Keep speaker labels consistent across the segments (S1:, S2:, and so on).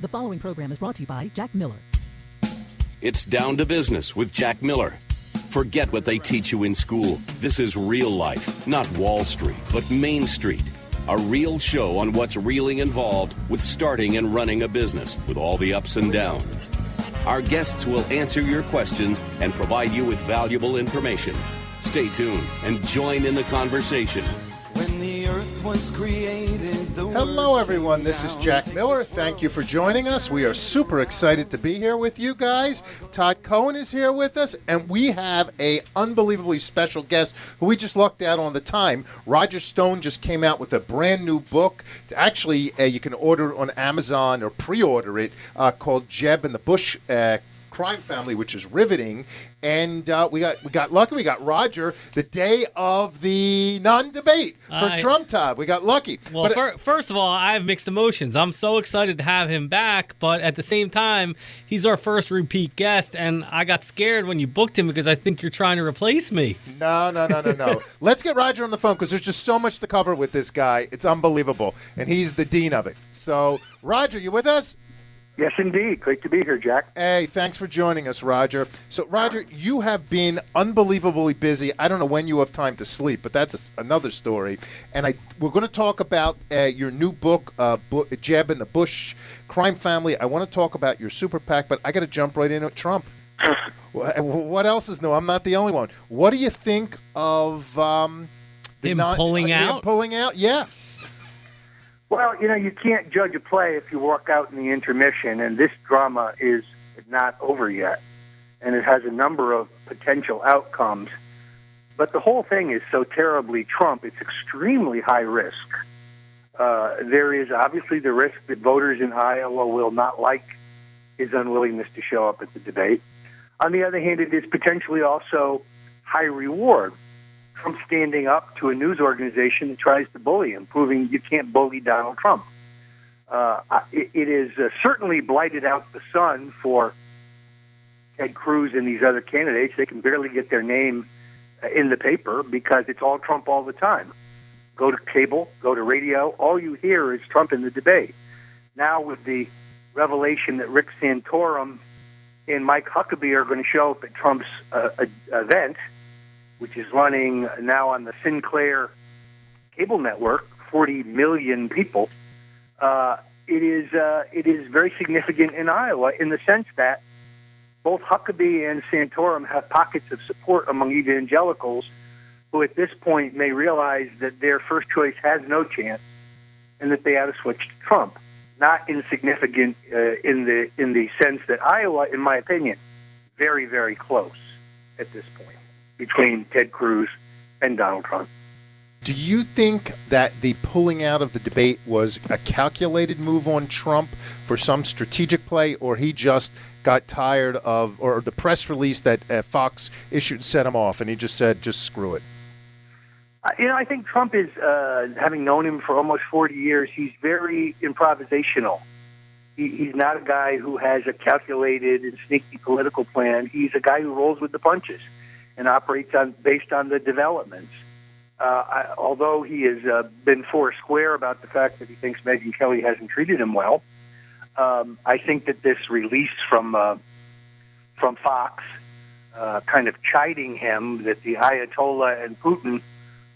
S1: The following program is brought to you by Jack Miller.
S2: It's Down to Business with Jack Miller. Forget what they teach you in school. This is real life, not Wall Street, but Main Street. A real show on what's really involved with starting and running a business with all the ups and downs. Our guests will answer your questions and provide you with valuable information. Stay tuned and join in the conversation.
S3: When the earth was created,
S4: hello, everyone. This is Jack Miller. Thank you for joining us. We are super excited to be here with you guys. Todd Cohen is here with us, and we have a unbelievably special guest who we just lucked out on the time. Roger Stone just came out with a brand new book. Actually, you can order it on Amazon or pre-order it, called Jeb and the Bush Crime Family, which is riveting. And we got lucky. We got Roger the day of the non-debate for Trump, Todd. We got lucky.
S5: Well, first of all, I have mixed emotions. I'm so excited to have him back, but at the same time, he's our first repeat guest, and I got scared when you booked him because I think you're trying to replace me.
S4: No. Let's get Roger on the phone because there's just so much to cover with this guy. It's unbelievable, and he's the dean of it. So, Roger, you with us?
S6: Yes, indeed. Great to be here, Jack.
S4: Hey, thanks for joining us, Roger. So, Roger, you have been unbelievably busy. I don't know when you have time to sleep, but that's another story. And we're going to talk about your new book, Jeb and the Bush Crime Family. I want to talk about your super PAC, but I got to jump right in at Trump. What else is new? I'm not the only one. What do you think of
S5: him pulling out?
S4: Him pulling out, yeah.
S6: Well, you can't judge a play if you walk out in the intermission, and this drama is not over yet, and it has a number of potential outcomes. But the whole thing is so terribly Trump, it's extremely high risk. There is obviously the risk that voters in Iowa will not like his unwillingness to show up at the debate. On the other hand, it is potentially also high reward. Trump standing up to a news organization that tries to bully him, proving you can't bully Donald Trump. It is certainly blighted out the sun for Ted Cruz and these other candidates. They can barely get their name in the paper because it's all Trump all the time. Go to cable, go to radio, all you hear is Trump in the debate. Now with the revelation that Rick Santorum and Mike Huckabee are going to show up at Trump's event, which is running now on the Sinclair cable network, 40 million people, it is very significant in Iowa in the sense that both Huckabee and Santorum have pockets of support among evangelicals who at this point may realize that their first choice has no chance and that they ought to switch to Trump. Not insignificant in the sense that Iowa, in my opinion, very, very close at this point between Ted Cruz and Donald Trump.
S4: Do you think that the pulling out of the debate was a calculated move on Trump for some strategic play, or he just got tired of, or the press release that Fox issued set him off, and he just said, just screw it?
S6: I think Trump is, having known him for almost 40 years, he's very improvisational. He's not a guy who has a calculated and sneaky political plan. He's a guy who rolls with the punches and operates based on the developments. Although he has been foursquare about the fact that he thinks Megyn Kelly hasn't treated him well, I think that this release from Fox, kind of chiding him that the Ayatollah and Putin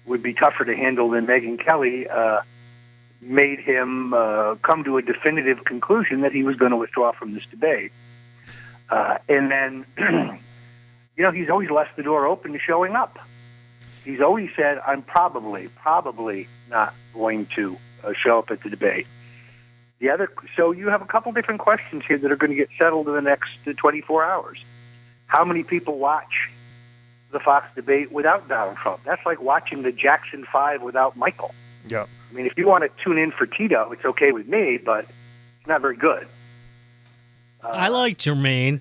S6: would be tougher to handle than Megyn Kelly, made him come to a definitive conclusion that he was going to withdraw from this debate. And then he's always left the door open to showing up. He's always said, I'm probably not going to show up at the debate. So you have a couple different questions here that are going to get settled in the next 24 hours. How many people watch the Fox debate without Donald Trump? That's like watching the Jackson 5 without Michael.
S4: Yeah.
S6: I mean, if you want to tune in for Tito, it's okay with me, but it's not very good.
S5: I like Jermaine.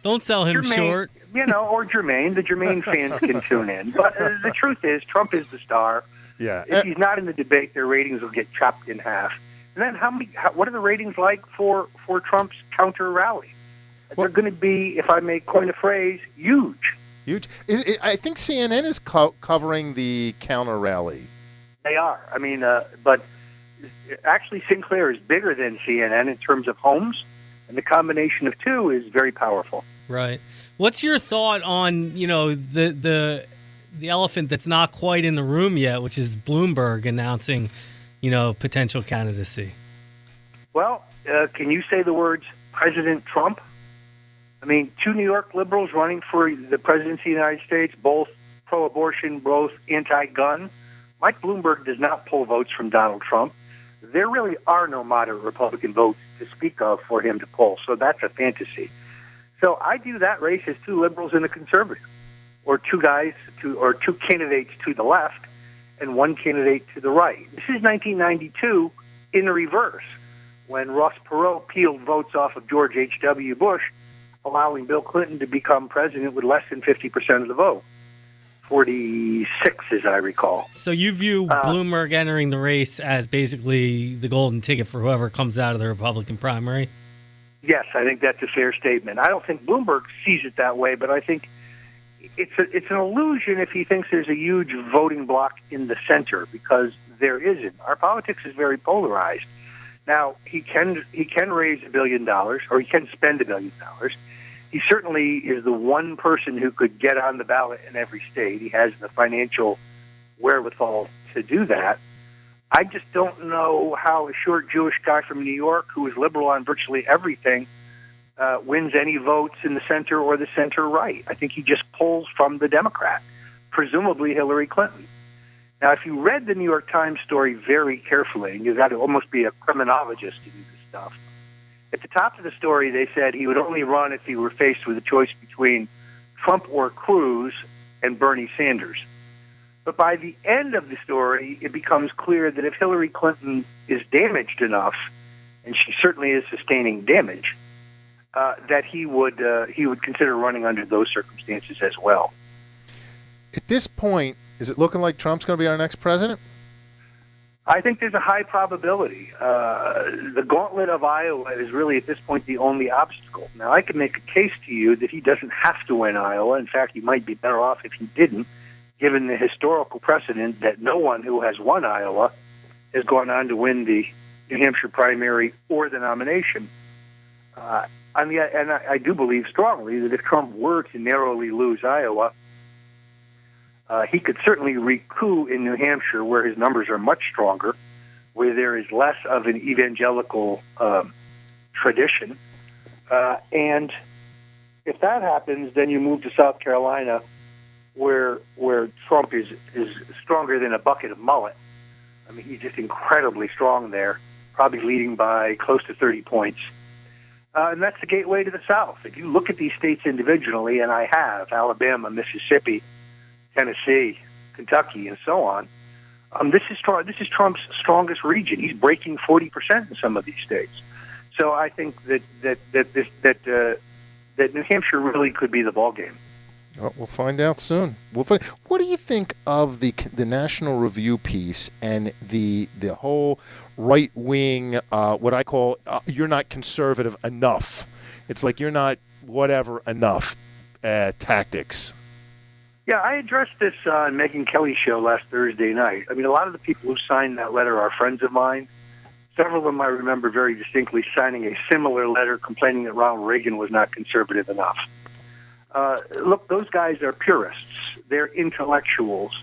S5: Don't sell him short.
S6: Or Jermaine. The Jermaine fans can tune in. But the truth is, Trump is the star.
S4: Yeah.
S6: If he's not in the debate, their ratings will get chopped in half. And then what are the ratings like for Trump's counter rally? They're going to be, if I may coin a phrase, huge.
S4: Huge. I think CNN is covering the counter rally.
S6: They are. I mean, but actually Sinclair is bigger than CNN in terms of homes, and the combination of two is very powerful.
S5: Right. What's your thought on, the elephant that's not quite in the room yet, which is Bloomberg announcing, potential candidacy?
S6: Well, can you say the words President Trump? I mean, two New York liberals running for the presidency of the United States, both pro-abortion, both anti-gun. Mike Bloomberg does not pull votes from Donald Trump. There really are no moderate Republican votes to speak of for him to pull, so that's a fantasy. So I view that race as two liberals and a conservative, or two candidates to the left and one candidate to the right. This is 1992 in the reverse, when Ross Perot peeled votes off of George H.W. Bush, allowing Bill Clinton to become president with less than 50% of the vote. 46, as I recall.
S5: So you view Bloomberg entering the race as basically the golden ticket for whoever comes out of the Republican primary?
S6: Yes, I think that's a fair statement. I don't think Bloomberg sees it that way, but I think it's an illusion if he thinks there's a huge voting bloc in the center, because there isn't. Our politics is very polarized. Now, he can raise $1 billion, or he can spend $1 billion. He certainly is the one person who could get on the ballot in every state. He has the financial wherewithal to do that. I just don't know how a short Jewish guy from New York who is liberal on virtually everything wins any votes in the center or the center-right. I think he just pulls from the Democrat, presumably Hillary Clinton. Now, if you read the New York Times story very carefully, and you've got to almost be a criminologist to do this stuff, at the top of the story, they said he would only run if he were faced with a choice between Trump or Cruz and Bernie Sanders. But by the end of the story, it becomes clear that if Hillary Clinton is damaged enough, and she certainly is sustaining damage, that he would consider running under those circumstances as well.
S4: At this point, is it looking like Trump's going to be our next president?
S6: I think there's a high probability. The Gauntlet of Iowa is really, at this point, the only obstacle. Now, I can make a case to you that he doesn't have to win Iowa. In fact, he might be better off if he didn't, given the historical precedent that no one who has won Iowa has gone on to win the New Hampshire primary or the nomination. And I do believe strongly that if Trump were to narrowly lose Iowa, he could certainly recoup in New Hampshire, where his numbers are much stronger, where there is less of an evangelical tradition. And if that happens, then you move to South Carolina, where Trump is stronger than a bucket of mullet. I mean, he's just incredibly strong there, probably leading by close to 30 points. And that's the gateway to the South. If you look at these states individually, and I have, Alabama, Mississippi, Tennessee, Kentucky, and so on, this is Trump's strongest region. He's breaking 40% in some of these states. So I think that New Hampshire really could be the ballgame.
S4: Well, we'll find out soon. What do you think of the National Review piece and the whole right wing? What I call you're not conservative enough. It's like you're not whatever enough tactics.
S6: Yeah, I addressed this on Megyn Kelly's show last Thursday night. I mean, a lot of the people who signed that letter are friends of mine. Several of them I remember very distinctly signing a similar letter complaining that Ronald Reagan was not conservative enough. Look, those guys are purists. They're intellectuals.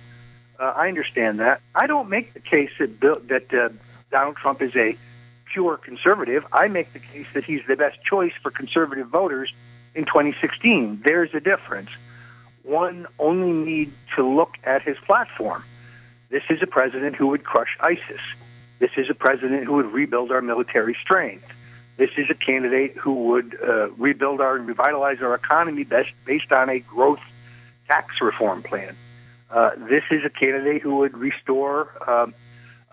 S6: I understand that. I don't make the case that Donald Trump is a pure conservative. I make the case that he's the best choice for conservative voters in 2016. There's a difference. One only needs to look at his platform. This is a president who would crush ISIS. This is a president who would rebuild our military strength. This is a candidate who would rebuild and revitalize our economy based on a growth tax reform plan. This is a candidate who would restore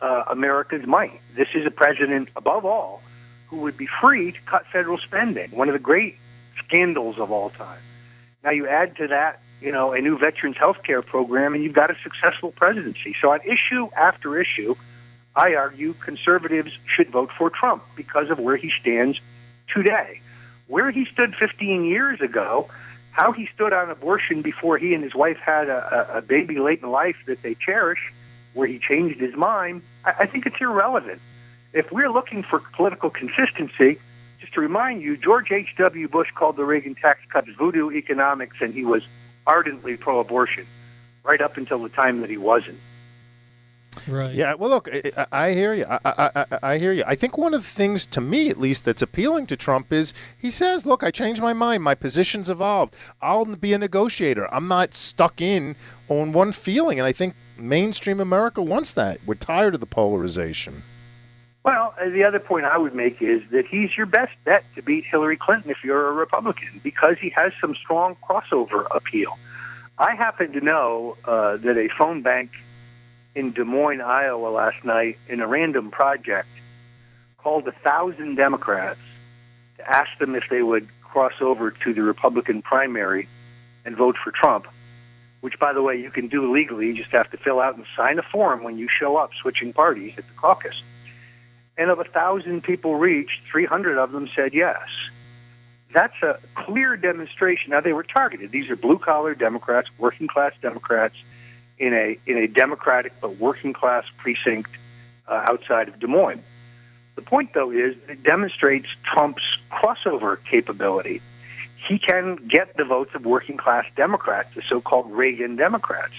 S6: America's might. This is a president, above all, who would be free to cut federal spending, one of the great scandals of all time. Now you add to that, a new veterans health care program, and you've got a successful presidency. So on issue after issue, I argue conservatives should vote for Trump because of where he stands today. Where he stood 15 years ago, how he stood on abortion before he and his wife had a baby late in life that they cherish, where he changed his mind, I think it's irrelevant. if we're looking for political consistency, just to remind you, George H.W. Bush called the Reagan tax cuts voodoo economics, and he was ardently pro-abortion right up until the time that he wasn't.
S5: Right.
S4: Yeah, well, look, I hear you. I hear you. I think one of the things, to me at least, that's appealing to Trump is he says, look, I changed my mind. My position's evolved. I'll be a negotiator. I'm not stuck in on one feeling. And I think mainstream America wants that. We're tired of the polarization.
S6: Well, the other point I would make is that he's your best bet to beat Hillary Clinton if you're a Republican, because he has some strong crossover appeal. I happen to know that a phone bank in Des Moines, Iowa last night in a random project called 1,000 Democrats to ask them if they would cross over to the Republican primary and vote for Trump, which, by the way, you can do legally. You just have to fill out and sign a form when you show up switching parties at the caucus. And of 1,000 people reached, 300 of them said yes. That's a clear demonstration. Now, they were targeted. These are blue-collar Democrats, working-class Democrats, in a Democratic but working-class precinct outside of Des Moines. The point, though, is it demonstrates Trump's crossover capability. He can get the votes of working-class Democrats, the so-called Reagan Democrats.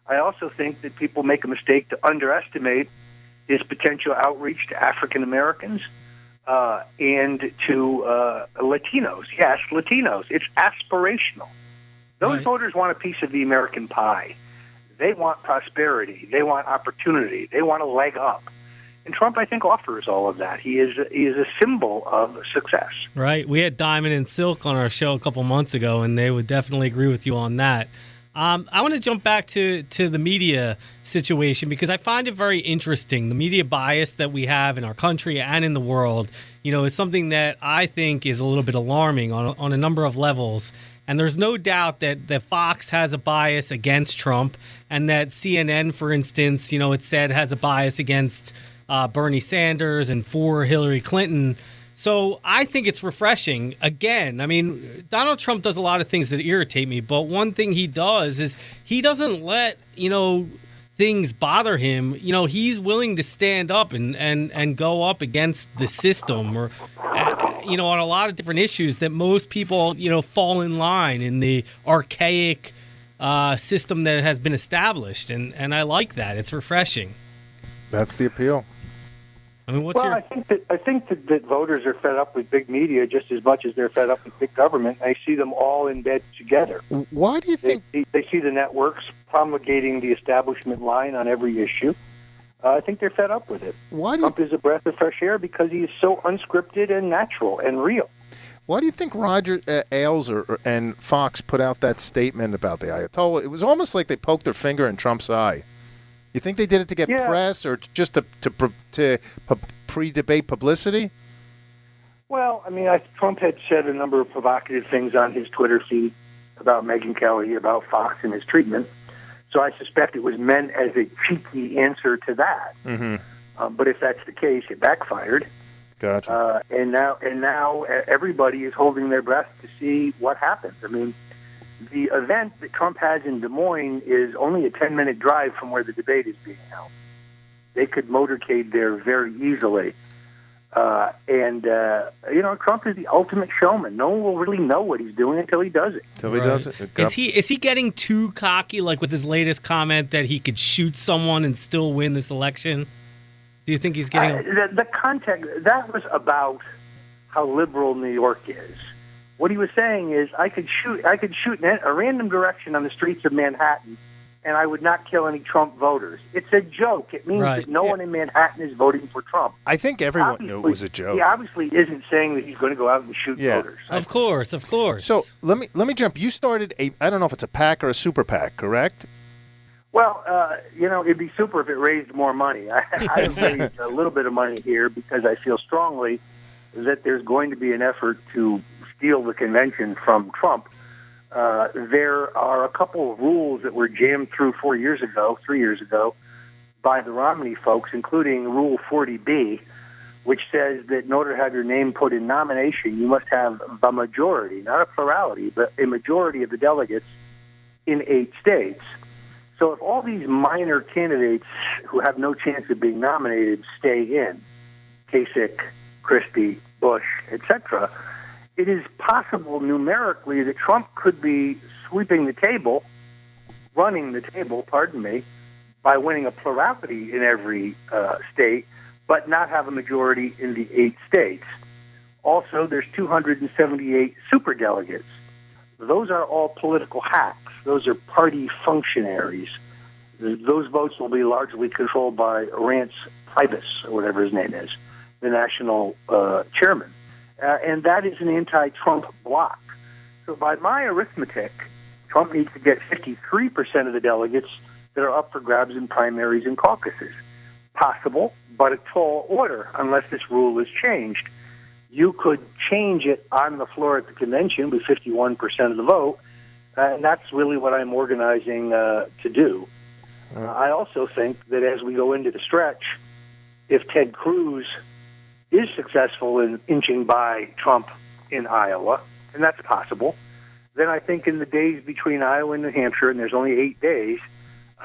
S6: I also think that people make a mistake to underestimate his potential outreach to African Americans and to Latinos. Yes, Latinos. It's aspirational. Those voters want a piece of the American pie. They want prosperity. They want opportunity. They want a leg up. And Trump, I think, offers all of that. He is a symbol of success.
S5: Right. We had Diamond and Silk on our show a couple months ago, and they would definitely agree with you on that. I want to jump back to the media situation because I find it very interesting. The media bias that we have in our country and in the world, is something that I think is a little bit alarming on a number of levels. And there's no doubt that Fox has a bias against Trump and that CNN, for instance, it said has a bias against Bernie Sanders and for Hillary Clinton. So I think it's refreshing. Again, I mean, Donald Trump does a lot of things that irritate me, but one thing he does is he doesn't let, things bother him. He's willing to stand up and go up against the system or, on a lot of different issues that most people, fall in line in the archaic system that has been established. And I like that. It's refreshing.
S4: That's the appeal.
S5: I mean,
S6: I think that voters are fed up with big media just as much as they're fed up with big government. I see them all in bed together.
S4: Why do you think
S6: they see the networks promulgating the establishment line on every issue? I think they're fed up with it. Trump is a breath of fresh air because he is so unscripted and natural and real.
S4: Why do you think Roger Ailes and Fox put out that statement about the Ayatollah? It was almost like they poked their finger in Trump's eye. You think they did it to get press or just to pre-debate publicity?
S6: Well, I mean, Trump had said a number of provocative things on his Twitter feed about Megyn Kelly, about Fox and his treatment. So I suspect it was meant as a cheeky answer to that. Mm-hmm. But if that's the case, it backfired.
S4: Gotcha.
S6: And now everybody is holding their breath to see what happens. I mean, the event that Trump has in Des Moines is only a 10-minute drive from where the debate is being held. They could motorcade there very easily. Trump is the ultimate showman. No one will really know what he's doing until he does it.
S5: Is he getting too cocky, like with his latest comment that he could shoot someone and still win this election? Do you think he's getting...
S6: The context, that was about how liberal New York is. What he was saying is, I could shoot in a random direction on the streets of Manhattan, and I would not kill any Trump voters. It's a joke. It means that no one in Manhattan is voting for Trump.
S4: I think everyone knew it was a joke.
S6: He obviously isn't saying that he's going to go out and shoot voters.
S5: Of course.
S4: So let me jump. You started I don't know if it's a PAC or a super PAC, correct?
S6: Well, it'd be super if it raised more money. I have raised a little bit of money here because I feel strongly that there's going to be an effort to steal the convention from Trump. There are a couple of rules that were jammed through 3 years ago, by the Romney folks, including Rule 40B, which says that in order to have your name put in nomination, you must have a majority, not a plurality, but a majority of the delegates in 8 states. So if all these minor candidates who have no chance of being nominated stay in, Kasich, Christie, Bush, etc., it is possible numerically that Trump could be sweeping the table, running the table, by winning a plurality in every state, but not have a majority in the 8 states. Also, there's 278 superdelegates. Those are all political hacks. Those are party functionaries. Those votes will be largely controlled by Rance Priebus, or whatever his name is, the national chairman. And that is an anti-Trump bloc. So by my arithmetic, Trump needs to get 53% of the delegates that are up for grabs in primaries and caucuses. Possible, but a tall order unless this rule is changed. You could change it on the floor at the convention with 51% of the vote, and that's really what I'm organizing to do. I also think that as we go into the stretch, if Ted Cruz is successful in inching by Trump in Iowa, and that's possible, then I think in the days between Iowa and New Hampshire, and there's only 8 days,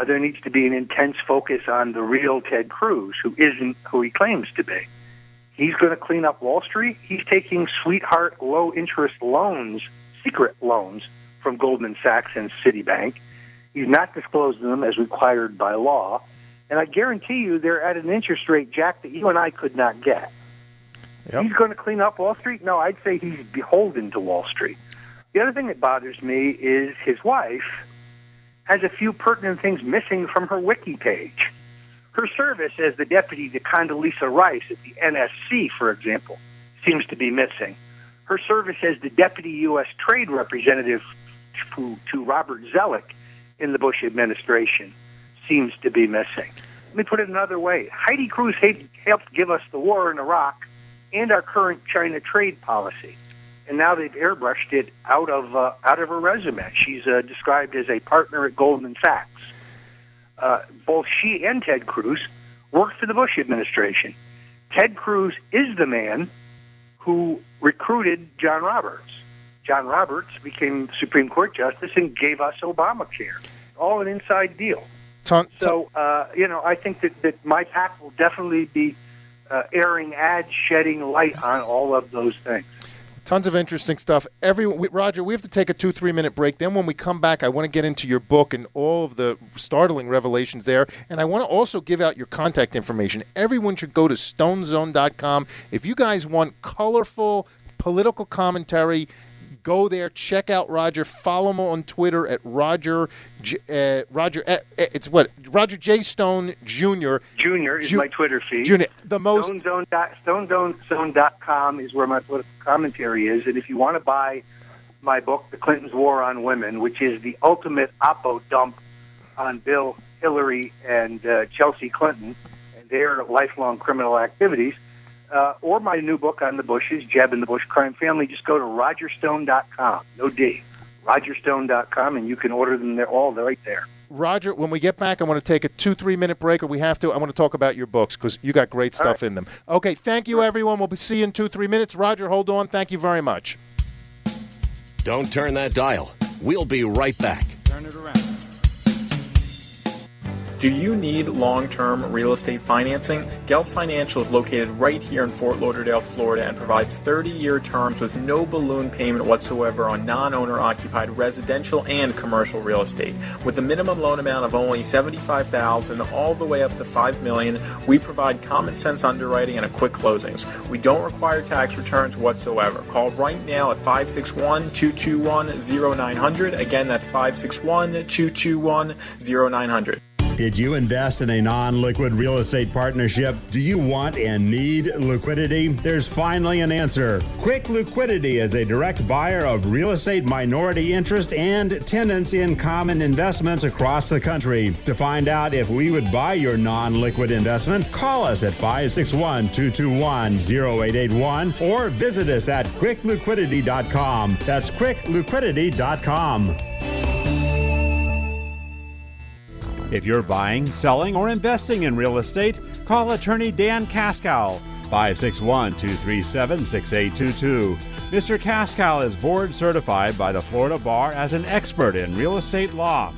S6: there needs to be an intense focus on the real Ted Cruz, who isn't who he claims to be. He's going to clean up Wall Street. He's taking sweetheart low-interest loans, secret loans, from Goldman Sachs and Citibank. He's not disclosing them as required by law. And I guarantee you they're at an interest rate, Jack, that you and I could not get. Yep. He's going to clean up Wall Street? No, I'd say he's beholden to Wall Street. The other thing that bothers me is his wife has a few pertinent things missing from her wiki page. Her service as the deputy to Condoleezza Rice at the NSC, for example, seems to be missing. Her service as the deputy U.S. trade representative to Robert Zoellick in the Bush administration seems to be missing. Let me put it another way. Heidi Cruz helped give us the war in Iraq and our current China trade policy, and now they've airbrushed it out of her resume. She's described as a partner at Goldman Sachs. Both she and Ted Cruz worked for the Bush administration. Ted Cruz is the man who recruited John Roberts. John Roberts became Supreme Court Justice and gave us Obamacare. All an inside deal. I think that my PAC will definitely be airing ads, shedding light on all of those things.
S4: Tons of interesting stuff. Roger, we have to take a 2-3 minute break. Then when we come back, I want to get into your book and all of the startling revelations there. And I want to also give out your contact information. Everyone should go to stonezone.com. If you guys want colorful political commentary, go there. Check out Roger. Follow him on Twitter at Roger J. Stone Jr.
S6: Junior is my Twitter feed.
S4: Junior, the most
S6: StoneZone.com is where my political commentary is. And if you want to buy my book, The Clintons' War on Women, which is the ultimate oppo dump on Bill, Hillary, and Chelsea Clinton and their lifelong criminal activities, or my new book on the Bushes, Jeb and the Bush crime family, just go to rogerstone.com. No D. rogerstone.com, and you can order them. They're all right there.
S4: Roger, when we get back, I want to take a 2-3 minute break, or we have to. I want to talk about your books because you got great stuff in them. Okay, thank you, everyone. We'll see you in 2-3 minutes. Roger, hold on. Thank you very much.
S2: Don't turn that dial. We'll be right back.
S3: Turn it around.
S7: Do you need long-term real estate financing? Gelb Financial is located right here in Fort Lauderdale, Florida, and provides 30-year terms with no balloon payment whatsoever on non-owner occupied residential and commercial real estate. With a minimum loan amount of only $75,000 all the way up to $5 million, we provide common sense underwriting and quick closings. We don't require tax returns whatsoever. Call right now at 561-221-0900. Again, that's 561-221-0900.
S8: Did you invest in a non-liquid real estate partnership? Do you want and need liquidity? There's finally an answer. Quick Liquidity is a direct buyer of real estate minority interest and tenants in common investments across the country. To find out if we would buy your non-liquid investment, call us at 561-221-0881 or visit us at quickliquidity.com. That's quickliquidity.com. If you're buying, selling, or investing in real estate, call attorney Dan Kaskow, 561-237-6822. Mr. Kaskow is board certified by the Florida Bar as an expert in real estate law.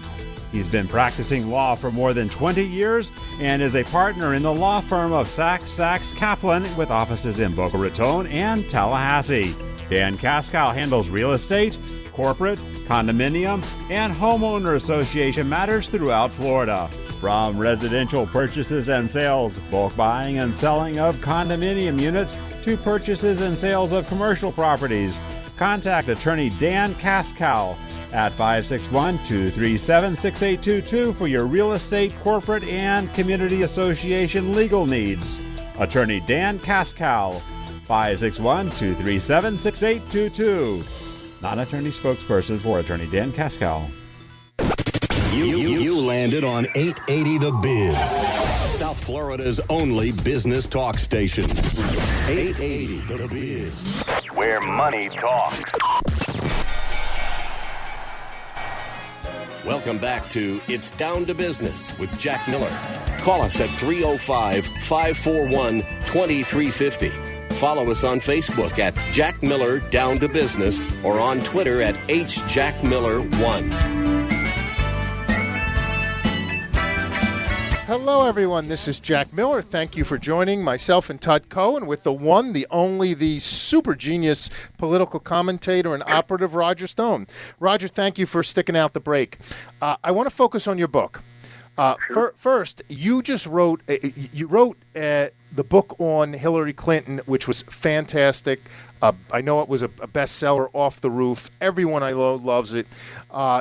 S8: He's been practicing law for more than 20 years and is a partner in the law firm of Sachs Kaplan with offices in Boca Raton and Tallahassee. Dan Kaskow handles real estate, corporate, condominium, and homeowner association matters throughout Florida. From residential purchases and sales, bulk buying and selling of condominium units, to purchases and sales of commercial properties. Contact attorney Dan Kaskow at 561-237-6822 for your real estate, corporate, and community association legal needs. Attorney Dan Kaskow, 561-237-6822. Non-attorney spokesperson for attorney Dan Kaskow.
S2: You landed on 880 The Biz, South Florida's only business talk station. 880 The Biz, where money talks. Welcome back to It's Down to Business with Jack Miller. Call us at 305-541-2350. Follow us on Facebook at Jack Miller Down to Business or on Twitter at HJackMiller1.
S4: Hello, everyone. This is Jack Miller. Thank you for joining myself and Todd Cohen with the one, the only, the super genius political commentator and operative Roger Stone. Roger, thank you for sticking out the break. I want to focus on your book. First, you just wrote the book on Hillary Clinton, which was fantastic. I know it was a bestseller off the roof. Everyone I know loves it.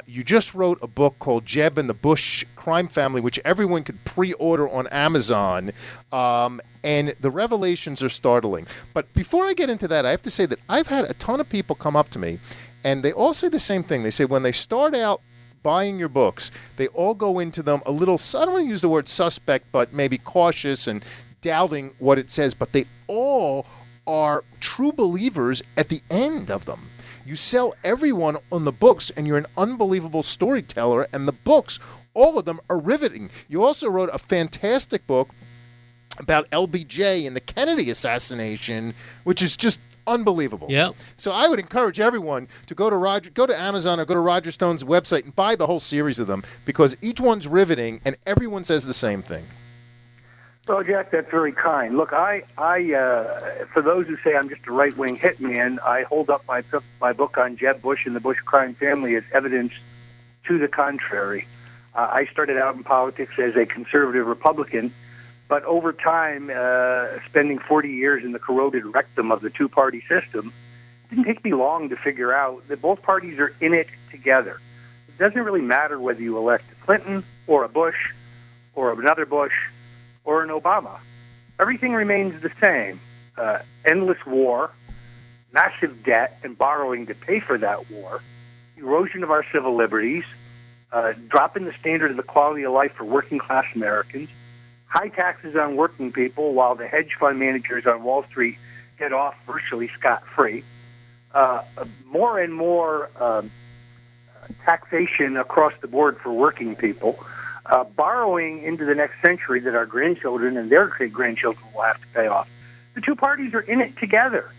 S4: You just wrote a book called Jeb and the Bush Crime Family, which everyone could pre-order on Amazon. And the revelations are startling. But before I get into that, I have to say that I've had a ton of people come up to me, and they all say the same thing. They say when they start out buying your books, they all go into them a little, I don't want to use the word suspect, but maybe cautious and doubting what it says, but they all are true believers at the end of them. You sell everyone on the books, and you're an unbelievable storyteller, and the books, all of them are riveting. You also wrote a fantastic book about LBJ and the Kennedy assassination, which is just unbelievable.
S5: Yeah.
S4: So I would encourage everyone to go to Amazon or go to Roger Stone's website and buy the whole series of them, because each one's riveting and everyone says the same thing.
S6: Well, Jack, that's very kind. Look, I for those who say I'm just a right-wing hitman, I hold up my book on Jeb Bush and the Bush crime family as evidence to the contrary. I started out in politics as a conservative Republican, but over time, spending 40 years in the corroded rectum of the two-party system, it didn't take me long to figure out that both parties are in it together. It doesn't really matter whether you elect a Clinton or a Bush or another Bush or an Obama. Everything remains the same. Endless war, massive debt and borrowing to pay for that war, erosion of our civil liberties, dropping the standard of the quality of life for working-class Americans, high taxes on working people while the hedge fund managers on Wall Street get off virtually scot-free, more and more taxation across the board for working people, borrowing into the next century that our grandchildren and their great-grandchildren will have to pay off. The two parties are in it together.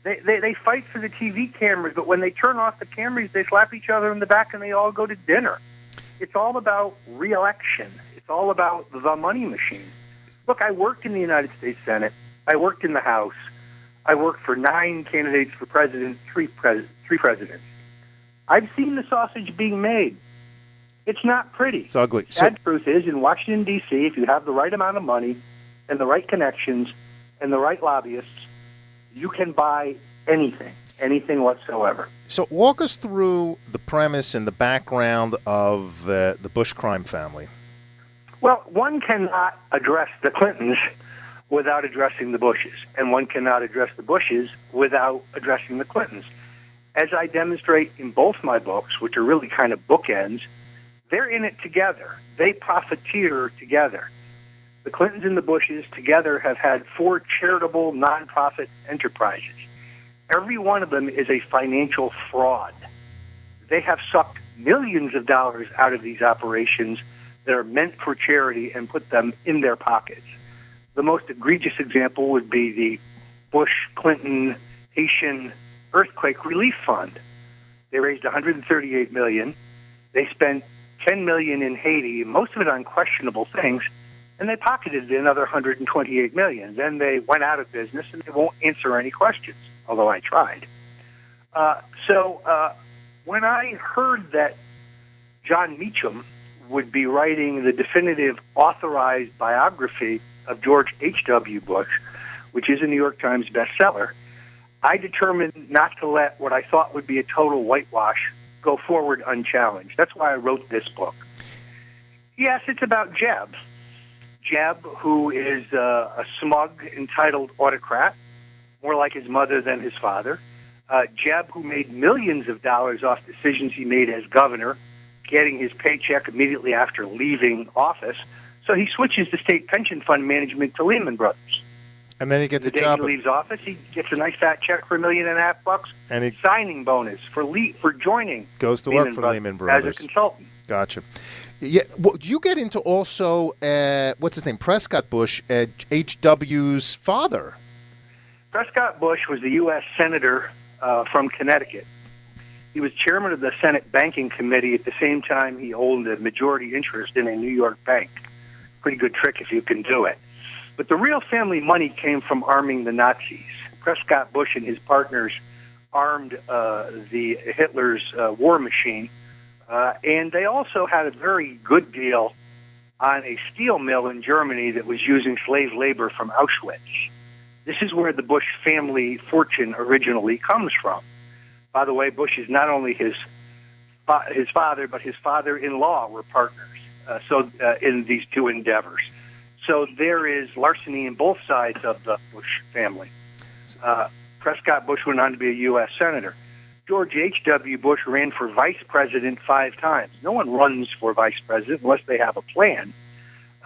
S6: They fight for the TV cameras, but when they turn off the cameras, they slap each other in the back and they all go to dinner. It's all about re-election. It's all about the money machine. Look, I worked in the United States Senate. I worked in the House. I worked for 9 candidates for president, 3 presidents. I've seen the sausage being made. It's not pretty.
S4: It's ugly.
S6: The sad truth is, in Washington, D.C., if you have the right amount of money and the right connections and the right lobbyists, you can buy anything whatsoever.
S4: So walk us through the premise and the background of the Bush crime family.
S6: Well, one cannot address the Clintons without addressing the Bushes, and one cannot address the Bushes without addressing the Clintons. As I demonstrate in both my books, which are really kind of bookends, they're in it together. They profiteer together. The Clintons and the Bushes together have had 4 charitable nonprofit enterprises. Every one of them is a financial fraud. They have sucked millions of dollars out of these operations that are meant for charity and put them in their pockets. The most egregious example would be the Bush-Clinton Haitian Earthquake Relief Fund. They raised $138 million. They spent $10 million in Haiti, most of it on questionable things, and they pocketed another $128 million. Then they went out of business, and they won't answer any questions, although I tried. So when I heard that John Meacham would be writing the definitive authorized biography of George H.W. Bush, which is a New York Times bestseller, I determined not to let what I thought would be a total whitewash go forward unchallenged. That's why I wrote this book. Yes, it's about Jeb. Jeb, who is a smug, entitled autocrat, more like his mother than his father. Jeb, who made millions of dollars off decisions he made as governor, getting his paycheck immediately after leaving office. So he switches the state pension fund management to Lehman Brothers.
S4: And then he gets
S6: the
S4: a job.
S6: The day he leaves office, he gets a nice fat check for $1.5 million,
S4: and he
S6: signing bonus for joining.
S4: Goes to work for Lehman Brothers
S6: as a consultant.
S4: Gotcha. Yeah. Well, do you get into also what's his name? Prescott Bush, H.W.'s father.
S6: Prescott Bush was the U.S. Senator from Connecticut. He was chairman of the Senate Banking Committee at the same time he owned a majority interest in a New York bank. Pretty good trick if you can do it. But the real family money came from arming the Nazis. Prescott Bush and his partners armed the Hitler's war machine, and they also had a very good deal on a steel mill in Germany that was using slave labor from Auschwitz. This is where the Bush family fortune originally comes from. By the way, Bush is not only his father, but his father-in-law were partners in these two endeavors. So there is larceny in both sides of the Bush family. Prescott Bush went on to be a U.S. Senator. George H.W. Bush ran for vice president 5 times. No one runs for vice president unless they have a plan.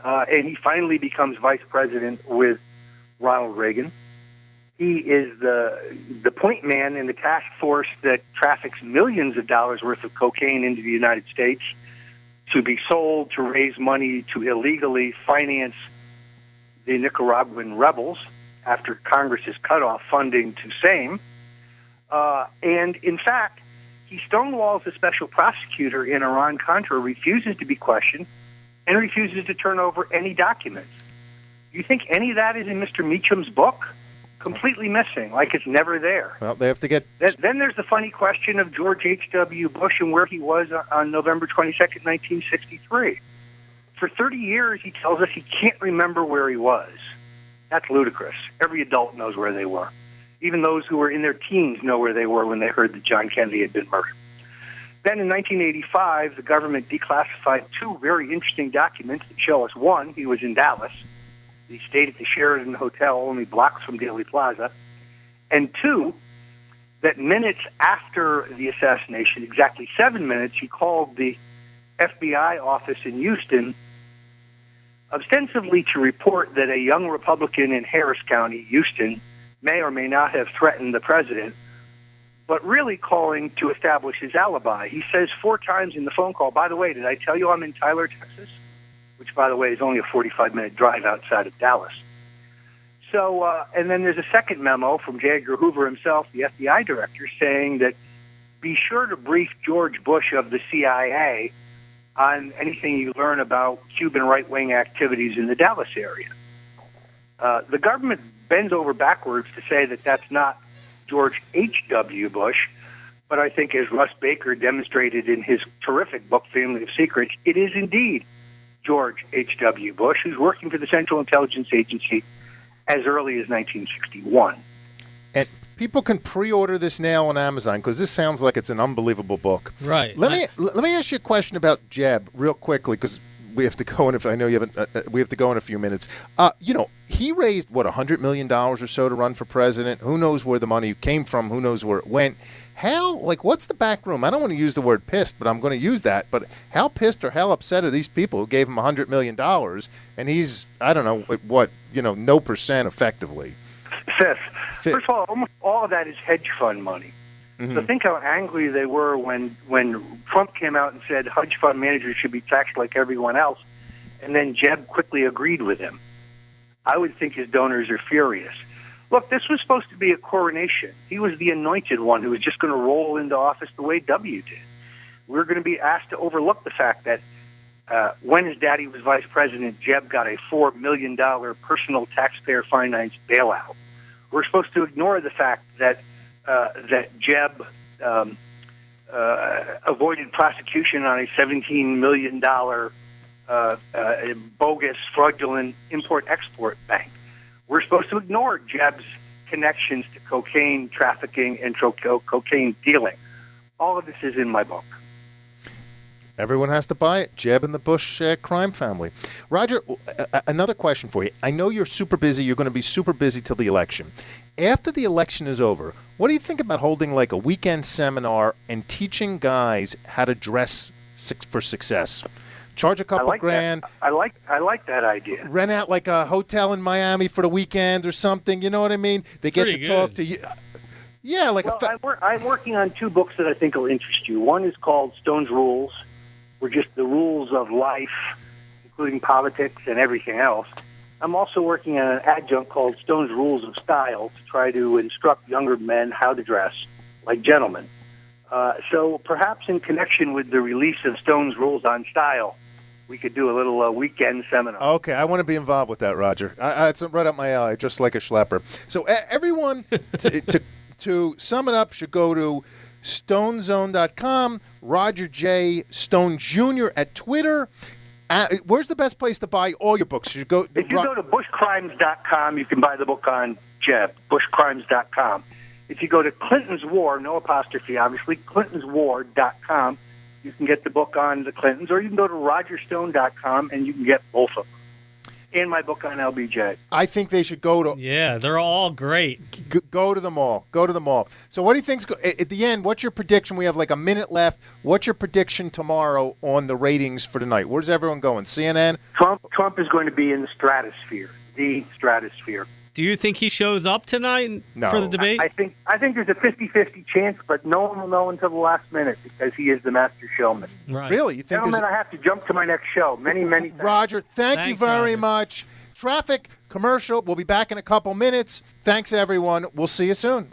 S6: And he finally becomes vice president with Ronald Reagan. He is the point man in the task force that traffics millions of dollars worth of cocaine into the United States to be sold to raise money to illegally finance the Nicaraguan rebels after Congress has cut off funding to same. And in fact, he stonewalls the special prosecutor in Iran-Contra, refuses to be questioned, and refuses to turn over any documents. You think any of that is in Mr. Meacham's book? Completely missing, like it's never there.
S4: Well, they have to get...
S6: Then there's the funny question of George H.W. Bush and where he was on November 22nd, 1963. For 30 years, he tells us he can't remember where he was. That's ludicrous. Every adult knows where they were. Even those who were in their teens know where they were when they heard that John Kennedy had been murdered. Then in 1985, the government declassified 2 very interesting documents that show us, 1, he was in Dallas. He stayed at the Sheraton Hotel only blocks from Dealey Plaza. And 2, that minutes after the assassination, exactly 7 minutes, he called the FBI office in Houston ostensibly to report that a young Republican in Harris County, Houston, may or may not have threatened the president, but really calling to establish his alibi. He says 4 times in the phone call, by the way, did I tell you I'm in Tyler, Texas? Which, by the way, is only a 45-minute drive outside of Dallas. So, and then there's a second memo from J. Edgar Hoover himself, the FBI director, saying that be sure to brief George Bush of the CIA on anything you learn about Cuban right-wing activities in the Dallas area. The government bends over backwards to say that that's not George H.W. Bush, but I think as Russ Baker demonstrated in his terrific book, Family of Secrets, it is indeed George H.W. Bush, who's working for the Central Intelligence Agency as early as 1961.
S4: And people can pre-order this now on Amazon because this sounds like it's an unbelievable book.
S5: Right.
S4: Let me ask you a question about Jeb real quickly because we have to go in. If I know you haven't, we have to go in a few minutes. He raised $100 million or so to run for president. Who knows where the money came from? Who knows where it went? What's the back room? I don't want to use the word pissed, but I'm going to use that. But how pissed or how upset are these people who gave him $100 million and he's, I don't know, no percent effectively?
S6: Fifth. First of all, almost all of that is hedge fund money. Mm-hmm. So think how angry they were when Trump came out and said hedge fund managers should be taxed like everyone else, and then Jeb quickly agreed with him. I would think his donors are furious. Look, this was supposed to be a coronation. He was the anointed one who was just going to roll into office the way W did. we're going to be asked to overlook the fact that when his daddy was vice president, Jeb got a $4 million personal taxpayer financed bailout. We're supposed to ignore the fact that Jeb avoided prosecution on a $17 million bogus, fraudulent import-export bank. We're supposed to ignore Jeb's connections to cocaine trafficking and cocaine dealing. All of this is in my book.
S4: Everyone has to buy it. Jeb and the Bush crime family. Roger, another question for you. I know you're super busy. You're going to be super busy till the election. After the election is over, what do you think about holding like a weekend seminar and teaching guys how to dress for success? Charge a couple grand.
S6: I like that idea.
S4: Rent out like a hotel in Miami for the weekend or something. You know what I mean? They get to talk to you. Yeah, like
S6: I'm working on 2 books that I think will interest you. One is called Stone's Rules, or just the rules of life, including politics and everything else. I'm also working on an adjunct called Stone's Rules of Style to try to instruct younger men how to dress like gentlemen. So perhaps in connection with the release of Stone's Rules on Style, we could do a little weekend seminar.
S4: Okay, I want to be involved with that, Roger. It's right up my alley, just like a schlepper. So everyone, to sum it up, should go to StoneZone.com, Roger J. Stone Jr. at Twitter. Where's the best place to buy all your books? If you go to
S6: bushcrimes.com, you can buy the book on Jeb, bushcrimes.com. If you go to Clinton's War, no apostrophe, obviously, clintonswar.com, you can get the book on the Clintons, or you can go to rogerstone.com and you can get both of them. And my book on LBJ.
S4: I think they should go to...
S5: Yeah, they're all great.
S4: Go to them all. Go to them all. So what do you think's... At the end, what's your prediction? We have like a minute left. What's your prediction tomorrow on the ratings for tonight? Where's everyone going? CNN?
S6: Trump is going to be in the stratosphere. The stratosphere.
S5: Do you think he shows up tonight for the debate?
S6: I think there's a 50-50 chance, but no one will know until the last minute because he is the master showman.
S5: Right.
S4: Really? You think
S6: Gentlemen, I have to jump to my next show. Many thanks.
S4: Roger, thanks you very much. Traffic, commercial. We'll be back in a couple minutes. Thanks, everyone. We'll see you soon.